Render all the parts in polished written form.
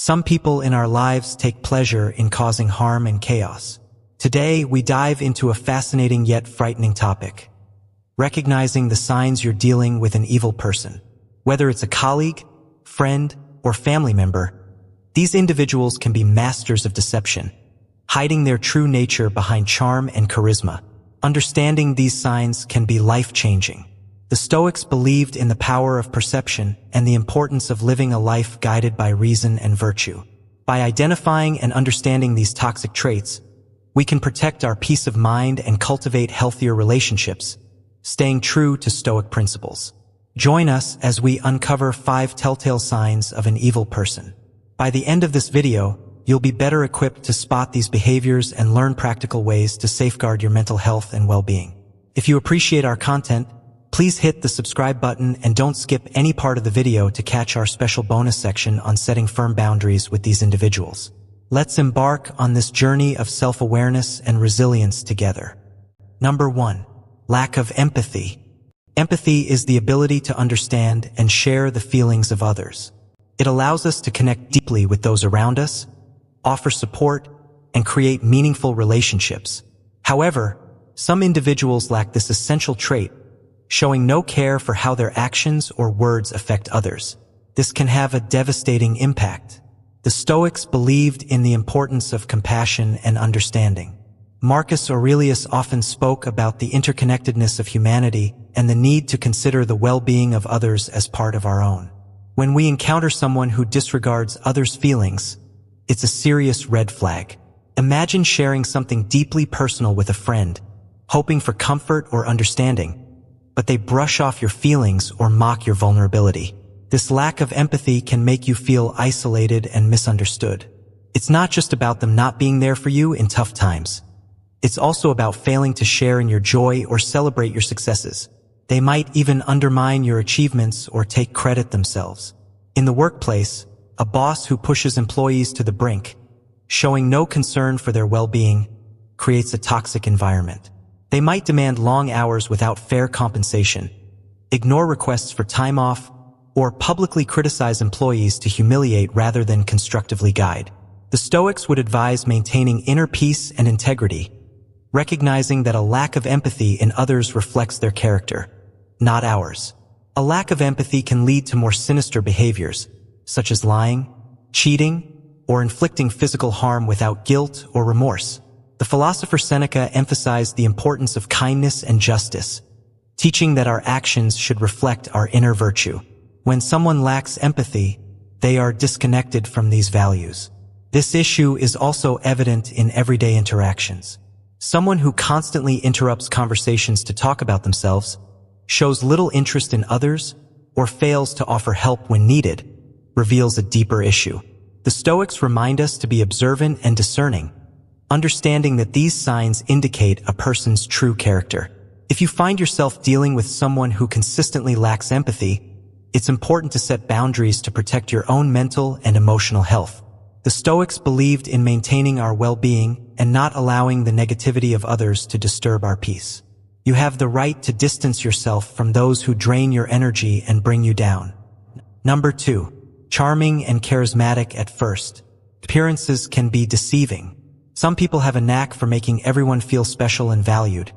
Some people in our lives take pleasure in causing harm and chaos. Today, we dive into a fascinating yet frightening topic: recognizing the signs you're dealing with an evil person. Whether it's a colleague, friend, or family member, these individuals can be masters of deception, hiding their true nature behind charm and charisma. Understanding these signs can be life-changing. The Stoics believed in the power of perception and the importance of living a life guided by reason and virtue. By identifying and understanding these toxic traits, we can protect our peace of mind and cultivate healthier relationships, staying true to Stoic principles. Join us as we uncover 5 telltale signs of an evil person. By the end of this video, you'll be better equipped to spot these behaviors and learn practical ways to safeguard your mental health and well-being. If you appreciate our content, please hit the subscribe button and don't skip any part of the video to catch our special bonus section on setting firm boundaries with these individuals. Let's embark on this journey of self-awareness and resilience together. Number 1. Lack of empathy. Empathy is the ability to understand and share the feelings of others. It allows us to connect deeply with those around us, offer support, and create meaningful relationships. However, some individuals lack this essential trait, showing no care for how their actions or words affect others. This can have a devastating impact. The Stoics believed in the importance of compassion and understanding. Marcus Aurelius often spoke about the interconnectedness of humanity and the need to consider the well-being of others as part of our own. When we encounter someone who disregards others' feelings, it's a serious red flag. Imagine sharing something deeply personal with a friend, hoping for comfort or understanding, but they brush off your feelings or mock your vulnerability. This lack of empathy can make you feel isolated and misunderstood. It's not just about them not being there for you in tough times. It's also about failing to share in your joy or celebrate your successes. They might even undermine your achievements or take credit themselves. In the workplace, a boss who pushes employees to the brink, showing no concern for their well-being, creates a toxic environment. They might demand long hours without fair compensation, ignore requests for time off, or publicly criticize employees to humiliate rather than constructively guide. The Stoics would advise maintaining inner peace and integrity, recognizing that a lack of empathy in others reflects their character, not ours. A lack of empathy can lead to more sinister behaviors, such as lying, cheating, or inflicting physical harm without guilt or remorse. The philosopher Seneca emphasized the importance of kindness and justice, teaching that our actions should reflect our inner virtue. When someone lacks empathy, they are disconnected from these values. This issue is also evident in everyday interactions. Someone who constantly interrupts conversations to talk about themselves, shows little interest in others, or fails to offer help when needed, reveals a deeper issue. The Stoics remind us to be observant and discerning, understanding that these signs indicate a person's true character. If you find yourself dealing with someone who consistently lacks empathy, it's important to set boundaries to protect your own mental and emotional health. The Stoics believed in maintaining our well-being and not allowing the negativity of others to disturb our peace. You have the right to distance yourself from those who drain your energy and bring you down. Number 2. Charming and charismatic at first. Appearances can be deceiving. Some people have a knack for making everyone feel special and valued,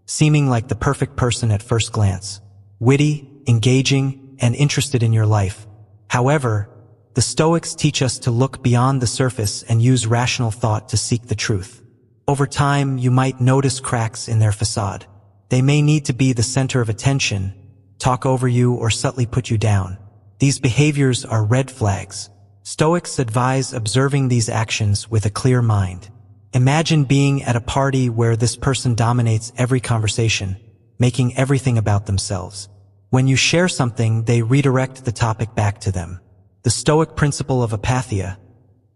seeming like the perfect person at first glance, witty, engaging, and interested in your life. However, the Stoics teach us to look beyond the surface and use rational thought to seek the truth. Over time, you might notice cracks in their facade. They may need to be the center of attention, talk over you, or subtly put you down. These behaviors are red flags. Stoics advise observing these actions with a clear mind. Imagine being at a party where this person dominates every conversation, making everything about themselves. When you share something, they redirect the topic back to them. The Stoic principle of apatheia,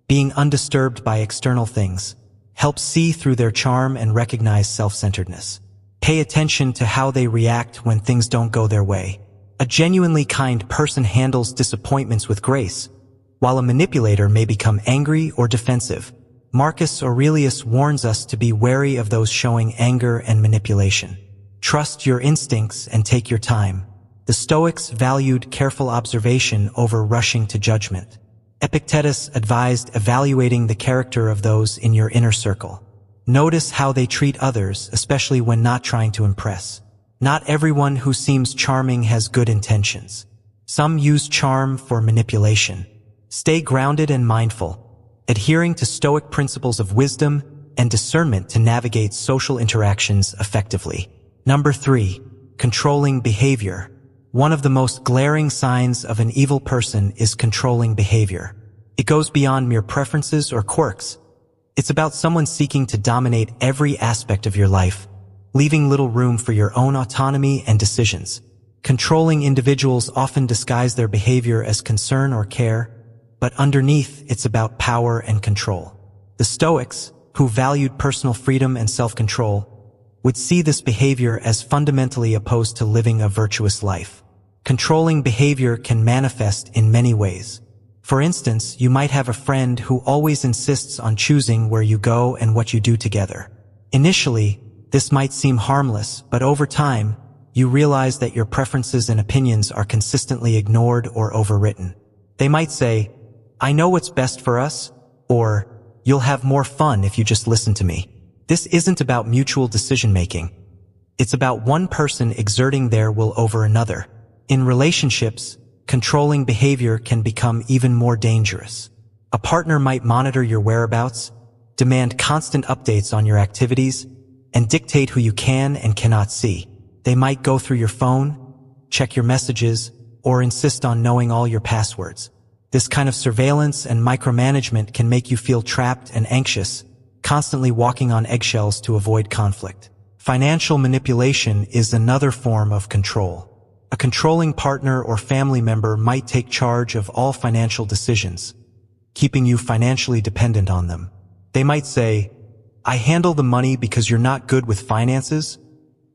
being undisturbed by external things, helps see through their charm and recognize self-centeredness. Pay attention to how they react when things don't go their way. A genuinely kind person handles disappointments with grace, while a manipulator may become angry or defensive. Marcus Aurelius warns us to be wary of those showing anger and manipulation. Trust your instincts and take your time. The Stoics valued careful observation over rushing to judgment. Epictetus advised evaluating the character of those in your inner circle. Notice how they treat others, especially when not trying to impress. Not everyone who seems charming has good intentions. Some use charm for manipulation. Stay grounded and mindful, adhering to Stoic principles of wisdom and discernment to navigate social interactions effectively. Number 3. Controlling behavior. One of the most glaring signs of an evil person is controlling behavior. It goes beyond mere preferences or quirks. It's about someone seeking to dominate every aspect of your life, leaving little room for your own autonomy and decisions. Controlling individuals often disguise their behavior as concern or care, but underneath it's about power and control. The Stoics, who valued personal freedom and self-control, would see this behavior as fundamentally opposed to living a virtuous life. Controlling behavior can manifest in many ways. For instance, you might have a friend who always insists on choosing where you go and what you do together. Initially, this might seem harmless, but over time, you realize that your preferences and opinions are consistently ignored or overwritten. They might say, "I know what's best for us," or "You'll have more fun if you just listen to me." This isn't about mutual decision-making. It's about one person exerting their will over another. In relationships, controlling behavior can become even more dangerous. A partner might monitor your whereabouts, demand constant updates on your activities, and dictate who you can and cannot see. They might go through your phone, check your messages, or insist on knowing all your passwords. This kind of surveillance and micromanagement can make you feel trapped and anxious, constantly walking on eggshells to avoid conflict. Financial manipulation is another form of control. A controlling partner or family member might take charge of all financial decisions, keeping you financially dependent on them. They might say, "I handle the money because you're not good with finances,"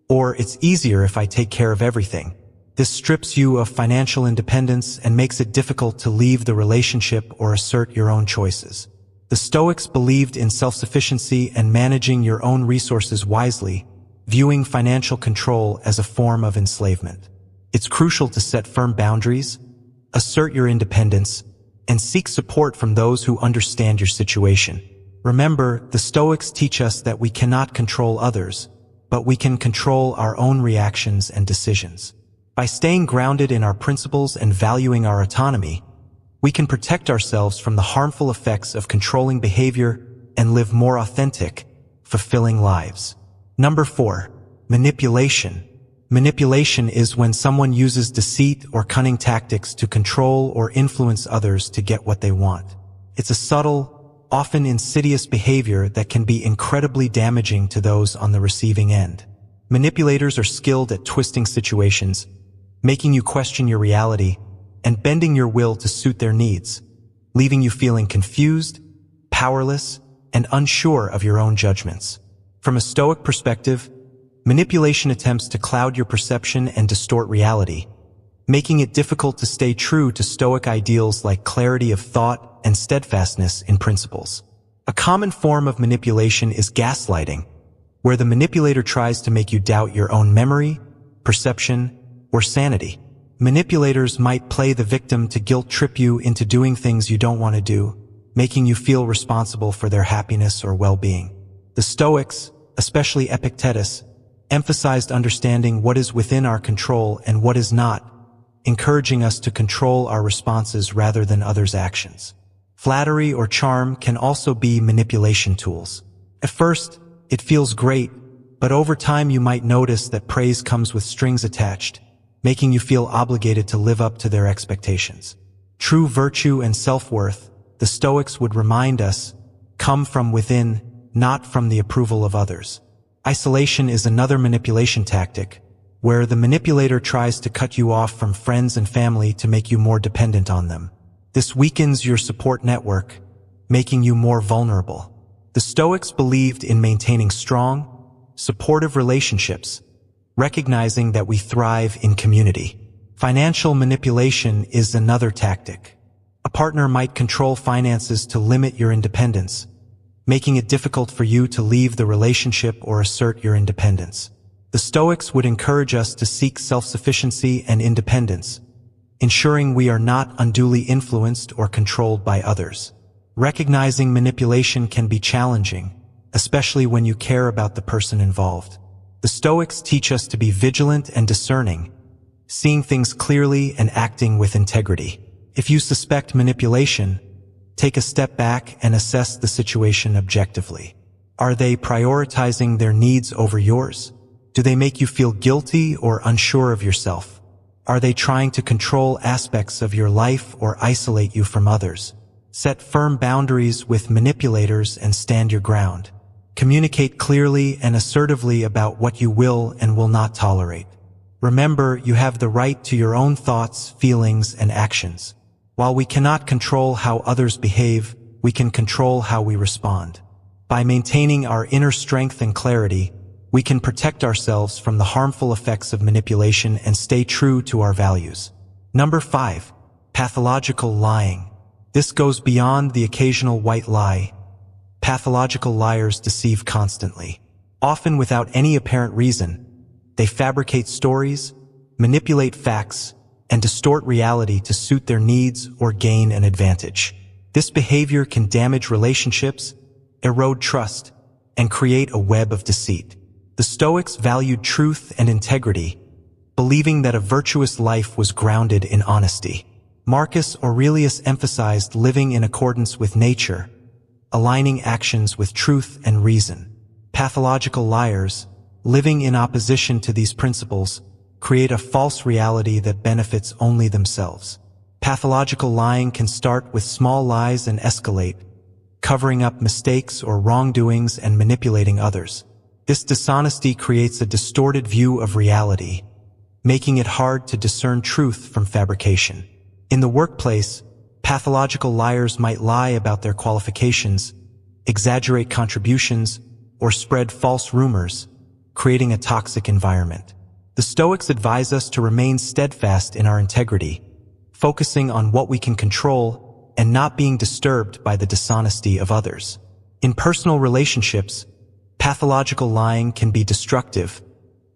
or "It's easier if I take care of everything." This strips you of financial independence and makes it difficult to leave the relationship or assert your own choices. The Stoics believed in self-sufficiency and managing your own resources wisely, viewing financial control as a form of enslavement. It's crucial to set firm boundaries, assert your independence, and seek support from those who understand your situation. Remember, the Stoics teach us that we cannot control others, but we can control our own reactions and decisions. By staying grounded in our principles and valuing our autonomy, we can protect ourselves from the harmful effects of controlling behavior and live more authentic, fulfilling lives. Number 4. Manipulation. Manipulation is when someone uses deceit or cunning tactics to control or influence others to get what they want. It's a subtle, often insidious behavior that can be incredibly damaging to those on the receiving end. Manipulators are skilled at twisting situations, making you question your reality, and bending your will to suit their needs, leaving you feeling confused, powerless, and unsure of your own judgments. From a Stoic perspective, manipulation attempts to cloud your perception and distort reality, making it difficult to stay true to Stoic ideals like clarity of thought and steadfastness in principles. A common form of manipulation is gaslighting, where the manipulator tries to make you doubt your own memory, perception, or sanity. Manipulators might play the victim to guilt-trip you into doing things you don't want to do, making you feel responsible for their happiness or well-being. The Stoics, especially Epictetus, emphasized understanding what is within our control and what is not, encouraging us to control our responses rather than others' actions. Flattery or charm can also be manipulation tools. At first, it feels great, but over time you might notice that praise comes with strings attached, making you feel obligated to live up to their expectations. True virtue and self-worth, the Stoics would remind us, come from within, not from the approval of others. Isolation is another manipulation tactic, where the manipulator tries to cut you off from friends and family to make you more dependent on them. This weakens your support network, making you more vulnerable. The Stoics believed in maintaining strong, supportive relationships, recognizing that we thrive in community. Financial manipulation is another tactic. A partner might control finances to limit your independence, making it difficult for you to leave the relationship or assert your independence. The Stoics would encourage us to seek self-sufficiency and independence, ensuring we are not unduly influenced or controlled by others. Recognizing manipulation can be challenging, especially when you care about the person involved. The Stoics teach us to be vigilant and discerning, seeing things clearly and acting with integrity. If you suspect manipulation, take a step back and assess the situation objectively. Are they prioritizing their needs over yours? Do they make you feel guilty or unsure of yourself? Are they trying to control aspects of your life or isolate you from others? Set firm boundaries with manipulators and stand your ground. Communicate clearly and assertively about what you will and will not tolerate. Remember, you have the right to your own thoughts, feelings, and actions. While we cannot control how others behave, we can control how we respond. By maintaining our inner strength and clarity, we can protect ourselves from the harmful effects of manipulation and stay true to our values. Number 5. Pathological lying. This goes beyond the occasional white lie. Pathological liars deceive constantly. Often without any apparent reason, they fabricate stories, manipulate facts, and distort reality to suit their needs or gain an advantage. This behavior can damage relationships, erode trust, and create a web of deceit. The Stoics valued truth and integrity, believing that a virtuous life was grounded in honesty. Marcus Aurelius emphasized living in accordance with nature, aligning actions with truth and reason. Pathological liars, living in opposition to these principles, create a false reality that benefits only themselves. Pathological lying can start with small lies and escalate, covering up mistakes or wrongdoings and manipulating others. This dishonesty creates a distorted view of reality, making it hard to discern truth from fabrication. In the workplace, pathological liars might lie about their qualifications, exaggerate contributions, or spread false rumors, creating a toxic environment. The Stoics advise us to remain steadfast in our integrity, focusing on what we can control and not being disturbed by the dishonesty of others. In personal relationships, pathological lying can be destructive,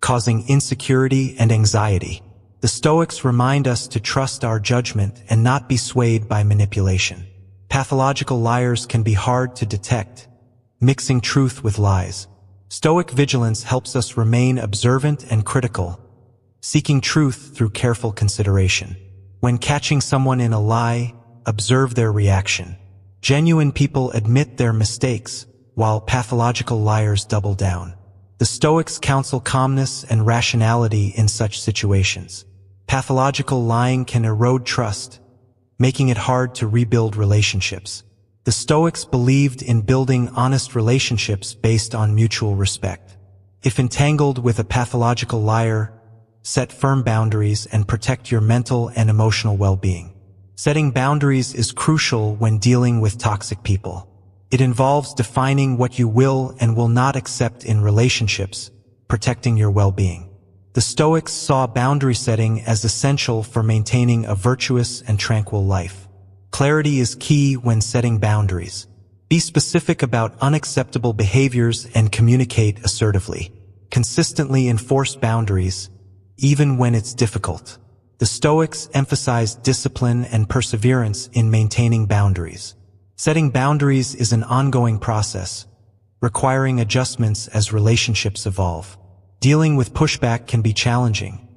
causing insecurity and anxiety. The Stoics remind us to trust our judgment and not be swayed by manipulation. Pathological liars can be hard to detect, mixing truth with lies. Stoic vigilance helps us remain observant and critical, seeking truth through careful consideration. When catching someone in a lie, observe their reaction. Genuine people admit their mistakes, while pathological liars double down. The Stoics counsel calmness and rationality in such situations. Pathological lying can erode trust, making it hard to rebuild relationships. The Stoics believed in building honest relationships based on mutual respect. If entangled with a pathological liar, set firm boundaries and protect your mental and emotional well-being. Setting boundaries is crucial when dealing with toxic people. It involves defining what you will and will not accept in relationships, protecting your well-being. The Stoics saw boundary setting as essential for maintaining a virtuous and tranquil life. Clarity is key when setting boundaries. Be specific about unacceptable behaviors and communicate assertively. Consistently enforce boundaries, even when it's difficult. The Stoics emphasized discipline and perseverance in maintaining boundaries. Setting boundaries is an ongoing process, requiring adjustments as relationships evolve. Dealing with pushback can be challenging,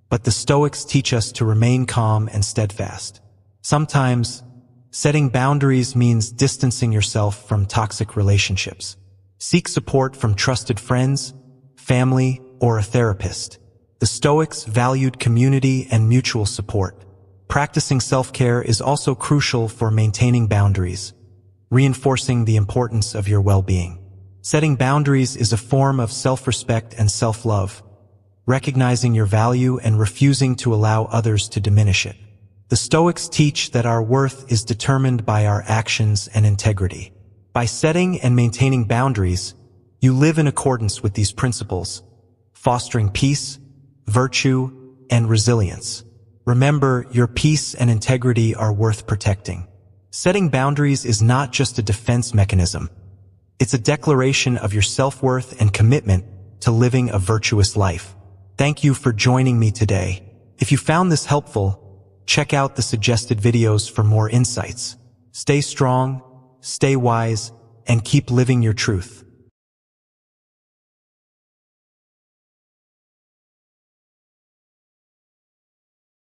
but the Stoics teach us to remain calm and steadfast. Sometimes, setting boundaries means distancing yourself from toxic relationships. Seek support from trusted friends, family, or a therapist. The Stoics valued community and mutual support. Practicing self-care is also crucial for maintaining boundaries, reinforcing the importance of your well-being. Setting boundaries is a form of self-respect and self-love, recognizing your value and refusing to allow others to diminish it. The Stoics teach that our worth is determined by our actions and integrity. By setting and maintaining boundaries, you live in accordance with these principles, fostering peace, virtue, and resilience. Remember, your peace and integrity are worth protecting. Setting boundaries is not just a defense mechanism. It's a declaration of your self-worth and commitment to living a virtuous life. Thank you for joining me today. If you found this helpful, Check out the suggested videos for more insights. Stay strong, stay wise, and keep living your truth.